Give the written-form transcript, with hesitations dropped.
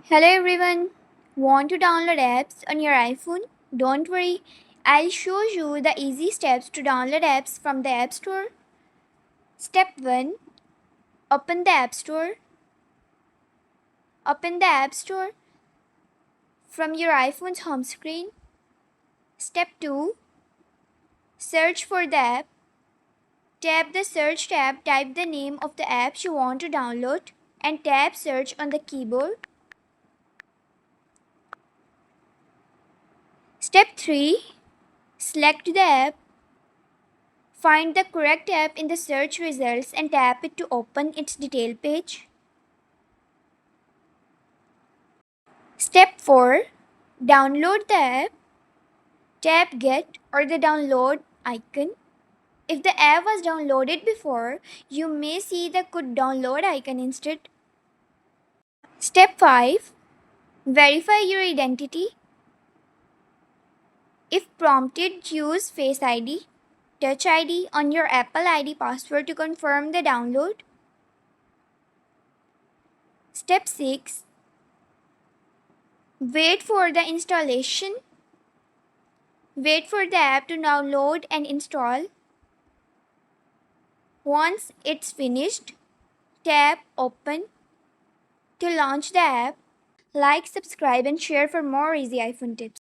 Hello everyone. Want to download apps on your iPhone? Don't worry. I'll show you the easy steps to download apps from the App Store. Step 1. Open the App Store. Open the App Store from your iPhone's home screen. Step 2. Search for the app. Tap the search tab, type the name of the app you want to download and tap search on the keyboard. Step 3. Select the app. Find the correct app in the search results and tap it to open its detail page. Step 4. Download the app. Tap Get or the download icon. If the app was downloaded before, you may see the could download icon instead. Step 5. Verify your identity. If prompted, use Face ID, Touch ID on your Apple ID password to confirm the download. Step 6. Wait for the installation. Wait for the app to download and install. Once it's finished, tap Open to launch the app. Like, subscribe, and share for more easy iPhone tips.